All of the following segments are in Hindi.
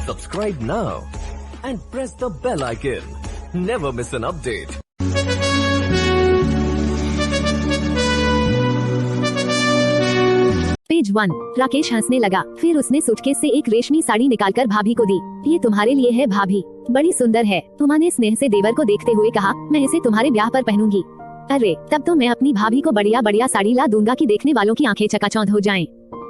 Subscribe now and press the bell icon. Never miss an update. Page 1। Rakesh हंसने लगा। फिर उसने सूटकेस से एक रेशमी साड़ी निकालकर भाभी को दी। ये तुम्हारे लिए है भाभी, बड़ी सुंदर है। तुमा ने स्नेह से देवर को देखते हुए कहा, मैं इसे तुम्हारे ब्याह पर पहनूंगी। अरे तब तो मैं अपनी भाभी को बढ़िया बढ़िया साड़ी ला दूंगा कि देखने वालों की आंखें चकाचौंध हो जाएं।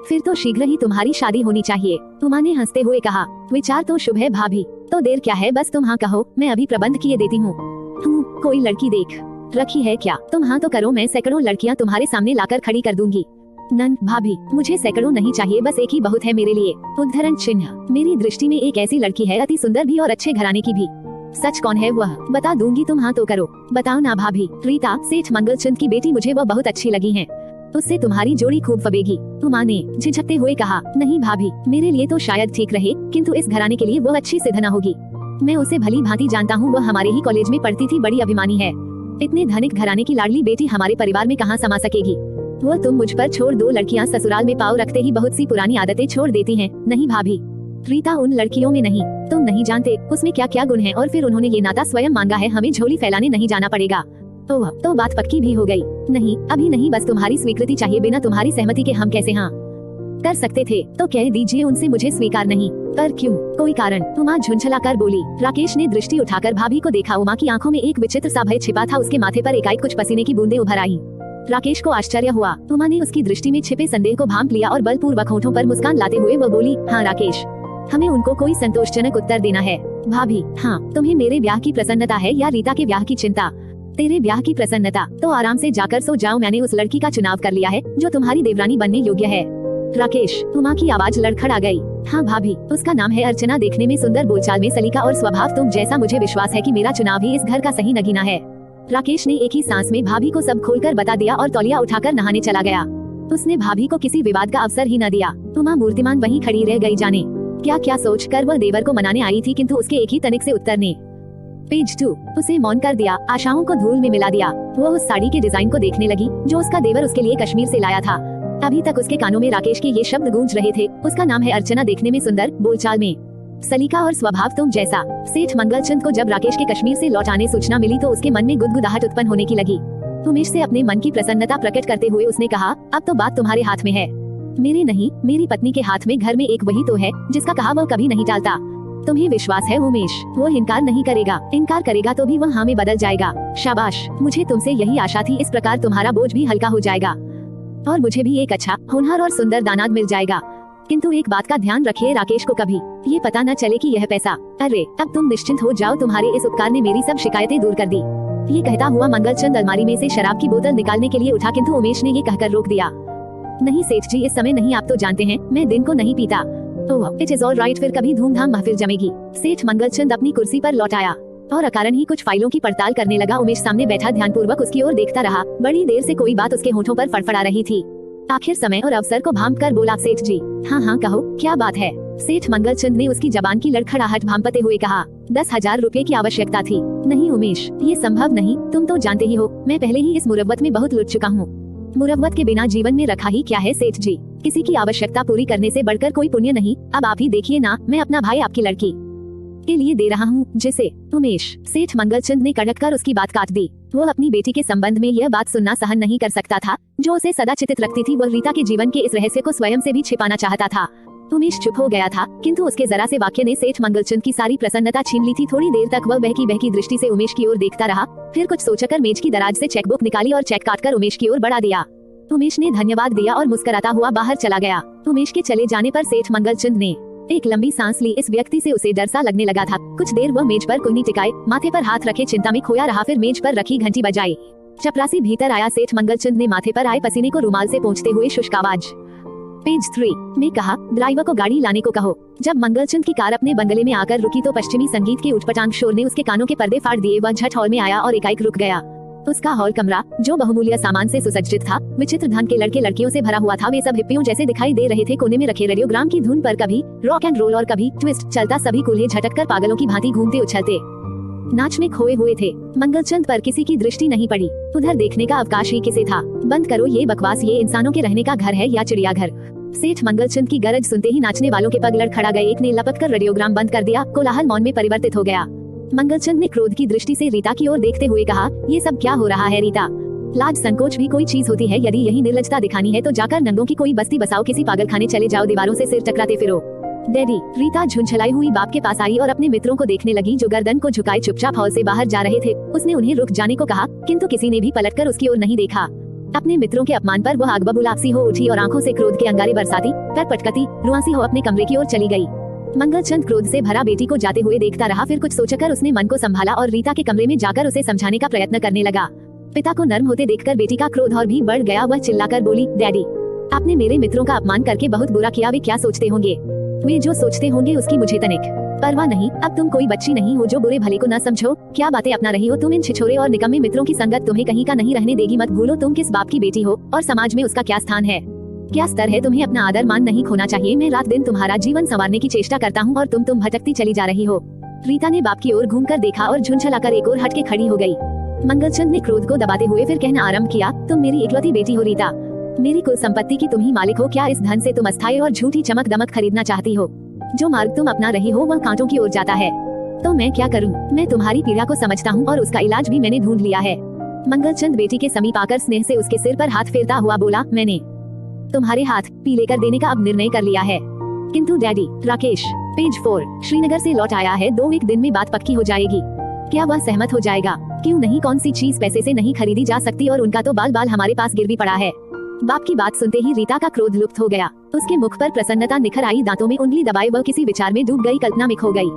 फिर तो शीघ्र ही तुम्हारी शादी होनी चाहिए। तुमा ने हंसते हुए कहा, विचार तो शुभ है भाभी, तो देर क्या है, बस तुम हाँ कहो, मैं अभी प्रबंध किए देती हूँ। कोई लड़की देख रखी है क्या? तुम हाँ तो करो, मैं सैकड़ों लड़कियाँ तुम्हारे सामने लाकर खड़ी कर दूंगी। नन भाभी, मुझे सैकड़ों नहीं चाहिए, बस एक ही बहुत है मेरे लिए। उद्धरण चिन्ह। मेरी दृष्टि में एक ऐसी लड़की है, अति सुंदर भी और अच्छे घराने की भी। सच कौन है वह? बता दूंगी, तुम हाँ तो करो। बताओ ना भाभी। रीता, सेठ मंगलचंद की बेटी, मुझे वह बहुत अच्छी लगी है। उससे तुम्हारी जोड़ी खूब फबेगी। तुमा ने झिझकते हुए कहा, नहीं भाभी, मेरे लिए तो शायद ठीक रहे, किंतु इस घराने के लिए वो अच्छी सिद्ध न होगी। मैं उसे भली भांति जानता हूँ, वह हमारे ही कॉलेज में पढ़ती थी, बड़ी अभिमानी है। इतने धनिक घराने की लाडली बेटी हमारे परिवार में कहाँ समा सकेगी? वो तुम मुझ पर छोड़, दो लड़कियाँ ससुराल में पाँव रखते ही बहुत सी पुरानी आदतें छोड़ देती हैं। नहीं भाभी, रीता उन लड़कियों में नहीं। तुम नहीं जानते उसमें क्या क्या गुण है, और फिर उन्होंने ये नाता स्वयं मांगा है, हमें झोली फैलाने नहीं जाना पड़ेगा। तो बात पक्की भी हो गई। नहीं, अभी नहीं, बस तुम्हारी स्वीकृति चाहिए। बिना तुम्हारी सहमति के हम कैसे हाँ कर सकते थे? तो कह दीजिए उनसे, मुझे स्वीकार नहीं। पर क्यों? कोई कारण? उमा झुंझलाकर बोली। राकेश ने दृष्टि उठाकर भाभी को देखा। उमा की आंखों में एक विचित्र सा भय छिपा था। उसके माथे पर एकाएक कुछ पसीने की बूंदें उभर आई। राकेश को आश्चर्य हुआ। उमा ने उसकी दृष्टि में छिपे संदेह को भांप लिया और बलपूर्वक होठों पर मुस्कान लाते हुए वह बोली, हाँ राकेश, हमें उनको कोई संतोषजनक उत्तर देना है। भाभी, हाँ, तुम्हें मेरे ब्याह की प्रसन्नता है या रीता के ब्याह की चिंता? तेरे ब्याह की प्रसन्नता? तो आराम से जाकर सो जाओ, मैंने उस लड़की का चुनाव कर लिया है जो तुम्हारी देवरानी बनने योग्य है। राकेश, उमा की आवाज लड़खड़ा गई। हाँ भाभी, उसका नाम है अर्चना, देखने में सुंदर, बोलचाल में सलीका और स्वभाव तुम जैसा। मुझे विश्वास है कि मेरा चुनाव ही इस घर का सही नगीना है। राकेश ने एक ही सांस में भाभी को सब खोलकर बता दिया और तौलिया उठाकर नहाने चला गया। उसने भाभी को किसी विवाद का अवसर ही न दिया। उमा मूर्तिमान वहीं खड़ी रह गई, जाने क्या क्या सोचकर वह देवर को मनाने आई थी, किंतु उसके एक ही तनिक से उत्तर ने पेज 2 उसे मौन कर दिया, आशाओं को धूल में मिला दिया। वो उस साड़ी के डिजाइन को देखने लगी जो उसका देवर उसके लिए कश्मीर से लाया था। अभी तक उसके कानों में राकेश के ये शब्द गूंज रहे थे, उसका नाम है अर्चना, देखने में सुंदर, बोलचाल में सलीका और स्वभाव तुम जैसा। सेठ मंगलचंद को जब राकेश के कश्मीर से लौट आने सूचना मिली तो उसके मन में गुदगुदाहट उत्पन्न होने की लगी। उमेश से अपने मन की प्रसन्नता प्रकट करते हुए उसने कहा, अब तो बात तुम्हारे हाथ में है, मेरे नहीं, मेरी पत्नी के हाथ में। घर में एक वही तो है जिसका कहा वह कभी नहीं टालता। तुम्हें विश्वास है उमेश, वो इनकार नहीं करेगा। इनकार करेगा तो भी वह हाँ में बदल जाएगा। शाबाश, मुझे तुमसे यही आशा थी। इस प्रकार तुम्हारा बोझ भी हल्का हो जाएगा और मुझे भी एक अच्छा, होनहार और सुंदर दामाद मिल जाएगा। किंतु एक बात का ध्यान रखिए, राकेश को कभी ये पता न चले कि यह पैसा। अरे अब तुम निश्चिंत हो जाओ, तुम्हारे इस उपकार ने मेरी सब शिकायतें दूर कर दी। ये कहता हुआ मंगलचंद अलमारी में से शराब की बोतल निकालने के लिए उठा, किंतु उमेश ने ये कहकर रोक दिया, नहीं सेठ जी, इस समय नहीं, आप तो जानते हैं मैं दिन को नहीं पीता। ओह, इट इज ऑल राइट, फिर कभी धूमधाम महफिल जमेगी। सेठ मंगलचंद अपनी कुर्सी पर लौट आया और अकारण ही कुछ फाइलों की पड़ताल करने लगा। उमेश सामने बैठा ध्यानपूर्वक उसकी ओर देखता रहा। बड़ी देर से कोई बात उसके होठों पर फड़फड़ा रही थी। आखिर समय और अवसर को भांप कर बोला, सेठ जी। हाँ हाँ कहो, क्या बात है? सेठ मंगलचंद ने उसकी जबान की लड़खड़ाहट भांपते हुए कहा, 10,000 रुपए की आवश्यकता थी। नहीं उमेश, ये संभव नहीं, तुम तो जानते ही हो मैं पहले ही इस मुरव्वत में बहुत लुट चुका हूँ। मुरव्वत के बिना जीवन में रखा ही क्या है सेठ जी? किसी की आवश्यकता पूरी करने से बढ़कर कोई पुण्य नहीं। अब आप ही देखिए ना, मैं अपना भाई आपकी लड़की के लिए दे रहा हूँ, जिसे उमेश। सेठ मंगलचंद ने कड़क कर उसकी बात काट दी। वो अपनी बेटी के संबंध में यह बात सुनना सहन नहीं कर सकता था जो उसे सदा चिंतित रखती थी। वह रीता के जीवन के इस रहस्य को स्वयं से भी छिपाना चाहता था। उमेश चुप हो गया था, किंतु उसके जरा से वाक्य ने सेठ मंगलचंद की सारी प्रसन्नता छीन ली थी। थोड़ी देर तक वह बहकी बहकी दृष्टि से उमेश की ओर देखता रहा, फिर कुछ सोचकर मेज की दराज से चेकबुक निकाली और चेक काटकर उमेश की ओर बढ़ा दिया। उमेश ने धन्यवाद दिया और मुस्कुराता हुआ बाहर चला गया। उमेश के चले जाने पर सेठ मंगलचंद ने एक लंबी सांस ली। इस व्यक्ति से उसे डर सा लगने लगा था। कुछ देर वह मेज पर कुन्नी टिकाए, माथे पर हाथ रखे चिंता में खोया रहा। फिर मेज पर रखी घंटी बजाई। चपरासी भीतर आया। सेठ मंगलचंद ने माथे पर आए पसीने को रुमाल से पोंछते हुए शुष्क आवाज पेज 3 में कहा, ड्राइवर को गाड़ी लाने को कहो। जब मंगलचंद की कार अपने बंगले में आकर रुकी तो पश्चिमी संगीत के उटपटांग शोर ने उसके कानों के पर्दे फाड़ दिए। वह झट हॉल में आया और एकाएक रुक गया। उसका हॉल कमरा, जो बहुमूल्य सामान से सुसज्जित था, विचित्र ढंग के लड़के लड़कियों से भरा हुआ था। वे सब हिप्पियों जैसे दिखाई दे रहे थे। कोने में रखे रेडियोग्राम की धुन पर कभी रॉक एंड रोल और कभी ट्विस्ट चलता, सभी कूल्हे झटककर पागलों की भांति घूमते उछलते नाच में खोए हुए थे। मंगलचंद पर किसी की दृष्टि नहीं पड़ी। उधर देखने का अवकाश ही किसे था। बंद करो ये बकवास, ये इंसानों के रहने का घर है या चिड़ियाघर? सेठ मंगलचंद की गरज सुनते ही नाचने वालों के पग लड़ खड़ा गए। एक ने लपक कर रेडियोग्राम बंद कर दिया। कोलाहल मौन में परिवर्तित हो गया। मंगलचंद ने क्रोध की दृष्टि से रीता की ओर देखते हुए कहा, ये सब क्या हो रहा है रीता? लाज संकोच भी कोई चीज होती है? यदि यही निर्लजता दिखानी है तो जाकर नंगों की कोई बस्ती बसाओ, किसी पागलखाने चले जाओ, दीवारों से सिर टकराते फिरो। डैडी। रीता झुंझलाई हुई बाप के पास आई और अपने मित्रों को देखने लगी जो गर्दन को झुकाए चुपचाप हॉल से बाहर जा रहे थे। उसने उन्हें रुक जाने को कहा, किंतु किसी ने भी पलटकर उसकी ओर नहीं देखा। अपने मित्रों के अपमान पर वह आगबबूलासी हो उठी और आंखों से क्रोध के अंगारे बरसाती, पैर पटकती, रुआसी हो अपने कमरे की ओर चली गई। मंगलचंद क्रोध से भरा बेटी को जाते हुए देखता रहा। फिर कुछ सोचकर उसने मन को संभाला और रीता के कमरे में जाकर उसे समझाने का प्रयत्न करने लगा। पिता को नर्म होते देखकर बेटी का क्रोध और भी बढ़ गया। वह चिल्लाकर बोली, डैडी, आपने मेरे मित्रों का अपमान करके बहुत बुरा किया। वे क्या सोचते होंगे? वे जो सोचते होंगे उसकी मुझे तनिक परवाह नहीं। अब तुम कोई बच्ची नहीं हो जो बुरे भले को न समझो। क्या बातें अपना रही हो तुम? इन छिछोरे और निकम्मे मित्रों की संगत तुम्हें कहीं का नहीं रहने देगी। मत भूलो तुम किस बाप की बेटी हो और समाज में उसका क्या स्थान है, क्या स्तर है। तुम्हें अपना आदर मान नहीं खोना चाहिए। मैं रात दिन तुम्हारा जीवन संवारने की चेष्टा करता हूँ और तुम भटकती चली जा रही हो। रीता ने बाप की ओर घूमकर देखा और झुंझलाकर एक ओर हट के खड़ी हो गई। मंगलचंद ने क्रोध को दबाते हुए फिर कहना आरंभ किया, तुम मेरी इकलौती बेटी हो रीता। मेरी कुल संपत्ति की तुम ही मालिक हो। क्या इस धन से तुम अस्थायी और झूठी चमक दमक खरीदना चाहती हो? जो मार्ग तुम अपना रही हो वह कांटों की ओर जाता है। तो मैं क्या करूं? मैं तुम्हारी पीड़ा को समझता हूं और उसका इलाज भी मैंने ढूंढ लिया है। मंगलचंद बेटी के समीप आकर स्नेह से उसके सिर पर हाथ फेरता हुआ बोला, मैंने तुम्हारे हाथ पीले कर देने का अब निर्णय कर लिया है। किंतु डैडी। राकेश। पेज 4। श्रीनगर से लौट आया है। 2-1 दिन में बात पक्की हो जाएगी। क्या वह सहमत हो जाएगा? क्यों नहीं? कौन सी चीज पैसे से नहीं खरीदी जा सकती और उनका तो बाल बाल हमारे पास गिरवी पड़ा है। बाप की बात सुनते ही रीता का क्रोध लुप्त हो गया। उसके मुख पर प्रसन्नता निखर आई। दांतों में उंगली दबाए वह किसी विचार में डूब गई, कल्पना में खो गई।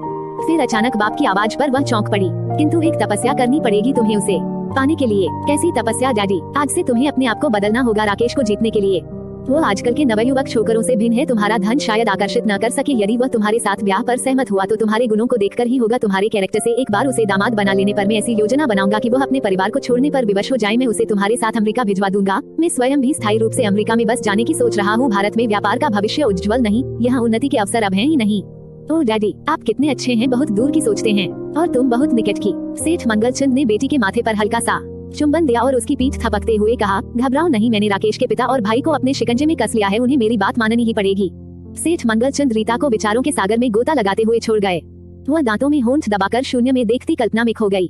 फिर अचानक बाप की आवाज पर वह चौंक पड़ी। किंतु एक तपस्या करनी पड़ेगी तुम्हें उसे पाने के लिए। कैसी तपस्या डैडी? आज से तुम्हें अपने आप को बदलना होगा राकेश को जीतने के लिए। वो आजकल के नवयुवक छोकरों से भिन्न है। तुम्हारा धन शायद आकर्षित न कर सके। यदि वह तुम्हारे साथ ब्याह पर सहमत हुआ तो तुम्हारे गुणों को देखकर ही होगा, तुम्हारे कैरेक्टर से। एक बार उसे दामाद बना लेने पर मैं ऐसी योजना बनाऊंगा कि वह अपने परिवार को छोड़ने पर विवश हो जाए। मैं उसे तुम्हारे साथ अमेरिका भिजवा दूंगा। मैं स्वयं भी स्थायी रूप से अमेरिका में बस जाने की सोच रहा हूँ। भारत में व्यापार का भविष्य उज्ज्वल नहीं, यहाँ उन्नति के अवसर अब हैं ही नहीं। ओह डैडी, आप कितने अच्छे हैं, बहुत दूर की सोचते हैं और तुम बहुत निकट की। सेठ मंगलचंद ने बेटी के माथे पर हल्का सा चुंबन दिया और उसकी पीठ थपकते हुए कहा, घबराओ नहीं, मैंने राकेश के पिता और भाई को अपने शिकंजे में कस लिया है। उन्हें मेरी बात माननी ही पड़ेगी। सेठ मंगलचंद रीता को विचारों के सागर में गोता लगाते हुए छोड़ गए। वह दांतों में होंठ दबाकर शून्य में देखती कल्पना में खो गई।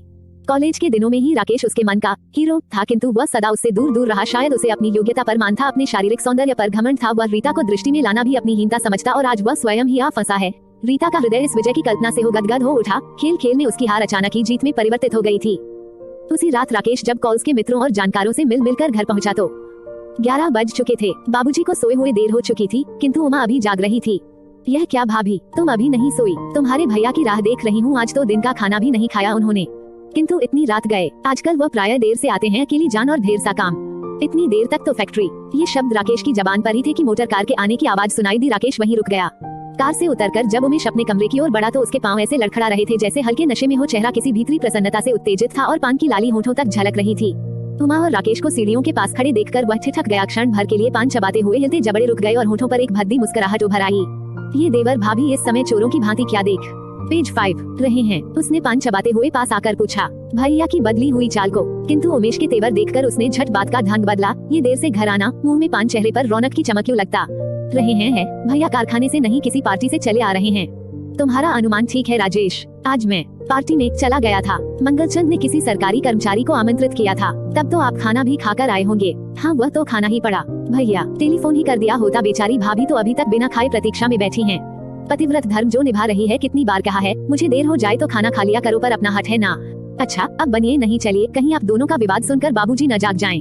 कॉलेज के दिनों में ही राकेश उसके मन का हीरो था, किंतु वह सदा उससे दूर दूर रहा। शायद उसे अपनी योग्यता पर मान था, अपने शारीरिक सौंदर्य पर घमंड था। वह रीता को दृष्टि में लाना भी अपनी हीनता समझता और आज वह स्वयं ही आ फंसा है। रीता का हृदय इस विजय की कल्पना से हो गदगद हो उठा। खेल खेल में उसकी हार अचानक ही जीत में परिवर्तित हो गई थी। उसी रात राकेश जब कॉलेज के मित्रों और जानकारों से मिल मिलकर घर पहुंचा तो 11 बज चुके थे। बाबूजी को सोए हुए देर हो चुकी थी, किंतु उमा अभी जाग रही थी। यह क्या भाभी, तुम अभी नहीं सोई? तुम्हारे भैया की राह देख रही हूँ। आज तो दिन का खाना भी नहीं खाया उन्होंने। किंतु इतनी रात गए। आजकल वह प्रायः देर से आते हैं, अकेली जान और ढेर सा काम। इतनी देर तक तो फैक्ट्री। ये शब्द राकेश की जबान पर ही थे कि मोटर कार के आने की आवाज सुनाई दी। राकेश वहीं रुक गया। कार से उतरकर जब उमेश अपने कमरे की ओर बढ़ा तो उसके पांव ऐसे लड़खड़ा रहे थे जैसे हल्के नशे में हो। चेहरा किसी भीतरी प्रसन्नता से उत्तेजित था और पान की लाली होठों तक झलक रही थी। उमा और राकेश को सीढ़ियों के पास खड़े देखकर वह ठिठक गया। क्षण भर के लिए पान चबाते हुए हिलते जबड़े रुक गए और होठों पर एक भद्दी मुस्कुराहट उभर आई। ये देवर भाभी इस समय चोरों की भांति क्या देख पेज 5 रहे हैं? उसने पान चबाते हुए पास आकर पूछा भैया की बदली हुई चाल को। किंतु उमेश के तेवर देखकर उसने झट बात का ढंग बदला। ये देर से घर आना, मुंह में पान, चेहरे पर रौनक की चमक क्यों लगता रहे हैं? है भैया कारखाने से नहीं किसी पार्टी से चले आ रहे हैं। तुम्हारा अनुमान ठीक है राजेश। आज मैं पार्टी में चला गया था। मंगलचंद ने किसी सरकारी कर्मचारी को आमंत्रित किया था। तब तो आप खाना भी खाकर आए होंगे। हाँ, वह तो खाना ही पड़ा। भैया टेलीफोन ही कर दिया होता। बेचारी भाभी तो अभी तक बिना खाए प्रतीक्षा में बैठी हैं। पतिव्रत धर्म जो निभा रही है। कितनी बार कहा है मुझे देर हो जाए तो खाना खा लिया करो, पर अपना हट है ना। अच्छा अब बनिए नहीं, चलिए, कहीं आप दोनों का विवाद सुनकर बाबूजी न जाग जाएं।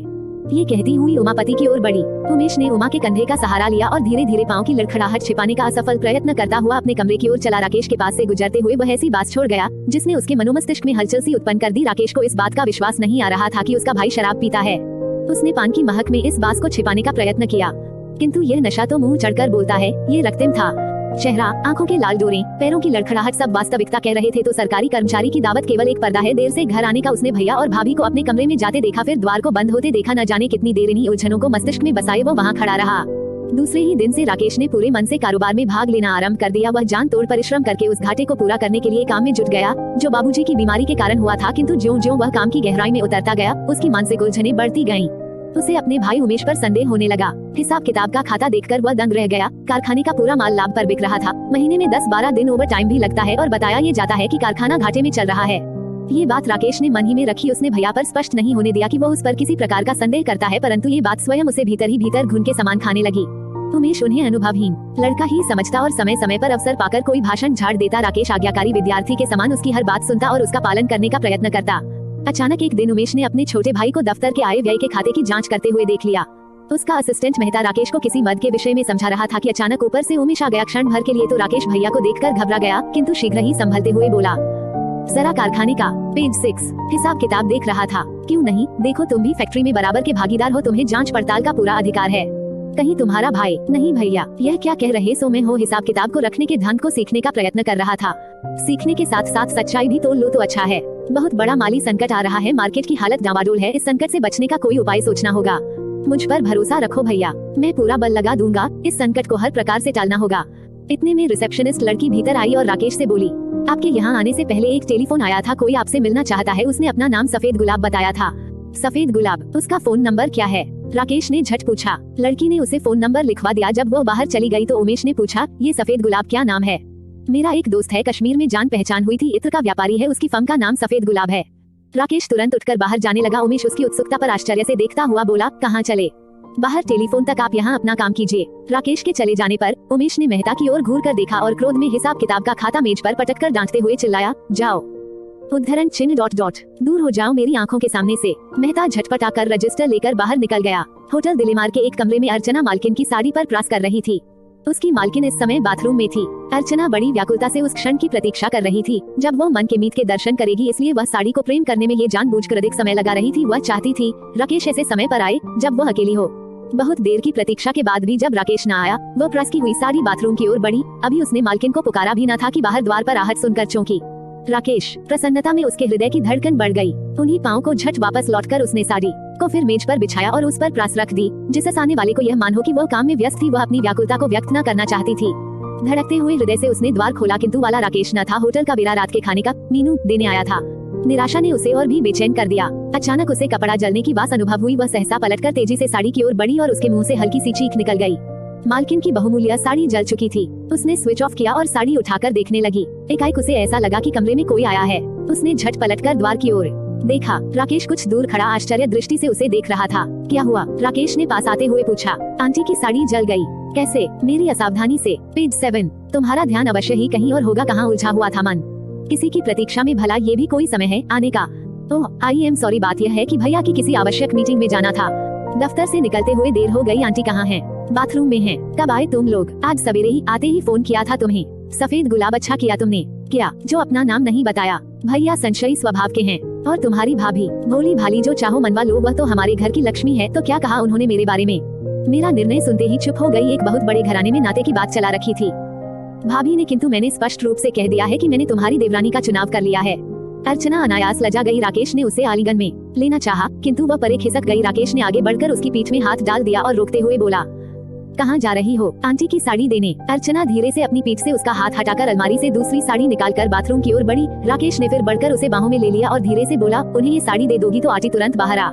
ये कहती हुई उमा पति की ओर बढ़ी। उमेश ने उमा के कंधे का सहारा लिया और धीरे धीरे पाँव की लड़खड़ाहट छिपाने का असफल प्रयत्न करता हुआ अपने कमरे की ओर चला। राकेश के पास से गुजरते हुए वह ऐसी बात छोड़ गया जिसने उसके मनोमस्तिष्क में हलचल सी उत्पन्न कर दी। राकेश को इस बात का विश्वास नहीं आ रहा था कि उसका भाई शराब पीता है। उसने पान की महक में इस बात को छिपाने का प्रयत्न किया, किंतु यह नशा तो मुंह चढ़कर बोलता है। ये रक्तम था। चेहरा, आंखों के लाल डोरे, पैरों की लड़खड़ाहट सब वास्तविकता कह रहे थे। तो सरकारी कर्मचारी की दावत केवल एक पर्दा है। देर से घर आने का उसने भैया और भाभी को अपने कमरे में जाते देखा, फिर द्वार को बंद होते देखा। न जाने कितनी देर इन्हीं उलझनों को मस्तिष्क में बसाए वो वहाँ खड़ा रहा। दूसरे ही दिन से राकेश ने पूरे मन से कारोबार में भाग लेना आरंभ कर दिया। वह जान तोड़ परिश्रम करके उस घाटे को पूरा करने के लिए काम में जुट गया जो बाबूजी की बीमारी के कारण हुआ था। किंतु ज्यों ज्यों वह काम की गहराई में उतरता गया उसकी मानसिक उलझनें बढ़ती गईं। उसे अपने भाई उमेश पर संदेह होने लगा। हिसाब किताब का खाता देखकर वह दंग रह गया। कारखाने का पूरा माल लाभ पर बिक रहा था। महीने में 10-12 दिन ओवर टाइम भी लगता है और बताया ये जाता है कि कारखाना घाटे में चल रहा है। ये बात राकेश ने मन ही में रखी। उसने भैया पर स्पष्ट नहीं होने दिया कि वो उस पर किसी प्रकार का संदेह करता है, परंतु ये बात स्वयं उसे भीतर ही भीतर घुन के समान खाने लगी। उमेश उन्हें अनुभवहीन लड़का ही समझता और समय समय पर अवसर पाकर कोई भाषण झाड़ देता। राकेश आज्ञाकारी विद्यार्थी के समान उसकी हर बात सुनता और उसका पालन करने का प्रयत्न करता। अचानक एक दिन उमेश ने अपने छोटे भाई को दफ्तर के आय व्यय के खाते की जांच करते हुए देख लिया। उसका असिस्टेंट मेहता राकेश को किसी मद के विषय में समझा रहा था कि अचानक ऊपर से उमेश आ गया। क्षण भर के लिए तो राकेश भैया को देखकर घबरा गया, किंतु शीघ्र ही संभलते हुए बोला, जरा कारखाने का पेज 6 हिसाब किताब देख रहा था। क्यों नहीं, देखो तुम भी फैक्ट्री में बराबर के भागीदार हो, तुम्हें जांच पड़ताल का पूरा अधिकार है। कहीं तुम्हारा भाई नहीं भैया, यह क्या कह रहे सो मैं हो हिसाब किताब को रखने के ढंग को सीखने का प्रयत्न कर रहा था। सीखने के साथ साथ सच्चाई भी तोल लो तो अच्छा है। बहुत बड़ा माली संकट आ रहा है, मार्केट की हालत डामाडोल है, इस संकट से बचने का कोई उपाय सोचना होगा। मुझ पर भरोसा रखो भैया, मैं पूरा बल लगा दूंगा, इस संकट को हर प्रकार से टालना होगा। इतने में रिसेप्शनिस्ट लड़की भीतर आई और राकेश से बोली, आपके यहाँ आने से पहले एक टेलीफोन आया था, कोई आपसे मिलना चाहता है। उसने अपना नाम सफेद गुलाब बताया था। सफेद गुलाब, उसका फोन नंबर क्या है? राकेश ने झट पूछा। लड़की ने उसे फोन नंबर लिखवा दिया। जब वो बाहर चली गई तो उमेश ने पूछा, ये सफेद गुलाब क्या नाम है? मेरा एक दोस्त है, कश्मीर में जान पहचान हुई थी, इत्र का व्यापारी है, उसकी फर्म का नाम सफेद गुलाब है। राकेश तुरंत उठकर बाहर जाने लगा। उमेश उसकी उत्सुकता पर आश्चर्य से देखता हुआ बोला, कहाँ चले? बाहर टेलीफोन तक, आप यहाँ अपना काम कीजिए। राकेश के चले जाने पर उमेश ने मेहता की ओर घूर कर देखा और क्रोध में हिसाब किताब का खाता मेज पर पटक कर डांटते हुए चिल्लाया, जाओ उद्धरण चिन्ह ... दूर हो जाओ मेरी आंखों के सामने से। मेहता झटपट आकर रजिस्टर लेकर बाहर निकल गया। होटल दिलेमार के एक कमरे में अर्चना मालकिन की साड़ी पर प्रास कर रही थी। उसकी मालकिन इस समय बाथरूम में थी। अर्चना बड़ी व्याकुलता से उस क्षण की प्रतीक्षा कर रही थी जब वो मन के मीत के दर्शन करेगी, इसलिए वह साड़ी को प्रेम करने में ये जानबूझकर अधिक समय लगा रही थी। वह चाहती थी राकेश ऐसे समय पर आए जब वो अकेली हो। बहुत देर की प्रतीक्षा के बाद भी जब राकेश न आया, वह प्रेस की हुई साड़ी बाथरूम की ओर बढ़ी। अभी उसने मालकिन को पुकारा भी न था कि बाहर द्वार पर आहट सुनकर चौंकी। राकेश, प्रसन्नता में उसके हृदय की धड़कन बढ़ गई। उन्हीं पाँव को झट वापस लौटकर उसने साड़ी को फिर मेज पर बिछाया और उस पर प्रास रख दी, जिससे सामने वाले को यह मान हो कि वह काम में व्यस्त थी। वह अपनी व्याकुलता को व्यक्त न करना चाहती थी। धड़कते हुए हृदय से उसने द्वार खोला, किंतु वाला राकेश न था। होटल का बेरा रात के खाने का मीनू देने आया था। निराशा ने उसे और भी बेचैन कर दिया। अचानक उसे कपड़ा जलने की बात अनुभव हुई। वह सहसा पलटकर तेजी से साड़ी की ओर बढ़ी और उसके मुंह से हल्की सी चीख निकल गई। मालकिन की बहुमूल्य साड़ी जल चुकी थी। उसने स्विच ऑफ किया और साड़ी उठाकर देखने लगी। एकाएक उसे ऐसा लगा कि कमरे में कोई आया है। उसने झट पलटकर द्वार की ओर देखा। राकेश कुछ दूर खड़ा आश्चर्य दृष्टि से उसे देख रहा था। क्या हुआ? राकेश ने पास आते हुए पूछा। आंटी की साड़ी जल गई। कैसे? मेरी असावधानी से। पेज 7। तुम्हारा ध्यान अवश्य ही कहीं और होगा, कहाँ उलझा हुआ था मन? किसी की प्रतीक्षा में भला ये भी कोई समय है आने का? ओह, आई एम सॉरी, बात यह है कि भैया की किसी आवश्यक मीटिंग में जाना था। दफ्तर से निकलते हुए देर हो गई। आंटी कहाँ हैं? बाथरूम में हैं। कब आए तुम लोग? आज सवेरे ही, आते ही फोन किया था तुम्हें। सफेद गुलाब, अच्छा किया तुमने। क्या? जो अपना नाम नहीं बताया। भैया संशयी स्वभाव के हैं। और तुम्हारी भाभी भोली भाली, जो चाहो मनवा लो, वह तो हमारे घर की लक्ष्मी है। तो क्या कहा उन्होंने मेरे बारे में? मेरा निर्णय सुनते ही चुप हो गई। एक बहुत बड़े घराने में नाते की बात चला रखी थी भाभी ने, किंतु मैंने स्पष्ट रूप से कह दिया है कि मैंने तुम्हारी देवरानी का चुनाव कर लिया है। अर्चना अनायास लजा गई। राकेश ने उसे आलिंगन में लेना चाहा, किंतु वह परे खिसक गई। राकेश ने आगे बढ़कर उसकी पीठ में हाथ डाल दिया और रोकते हुए बोला, कहाँ जा रही हो? आंटी की साड़ी देने। अर्चना धीरे से अपनी पीठ से उसका हाथ हटाकर अलमारी से दूसरी साड़ी निकालकर बाथरूम की ओर बढ़ी। राकेश ने फिर बढ़कर उसे बाहों में ले लिया और धीरे से बोला, उन्हें ये साड़ी दे दोगी तो आंटी तुरंत बाहर आ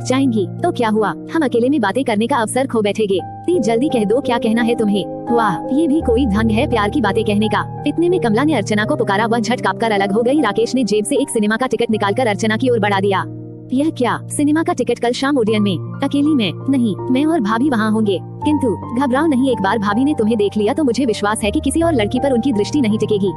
जाएंगी। तो क्या हुआ? हम अकेले में बातें करने का अवसर खो बैठेंगे। जल्दी कह दो, क्या कहना है तुम्हें? वाह, ये भी कोई ढंग है प्यार की बातें कहने का। इतने में कमला ने अर्चना को पुकारा। वह झट कांपकर अलग हो गई। राकेश ने जेब से एक सिनेमा का टिकट निकालकर अर्चना की ओर बढ़ा दिया। यह क्या? सिनेमा का टिकट? कल शाम ओडियन में। अकेली में? नहीं, मैं और भाभी वहाँ होंगे। किंतु घबराओ नहीं, एक बार भाभी ने तुम्हें देख लिया तो मुझे विश्वास है कि किसी और लड़की पर उनकी दृष्टि नहीं टिकेगी।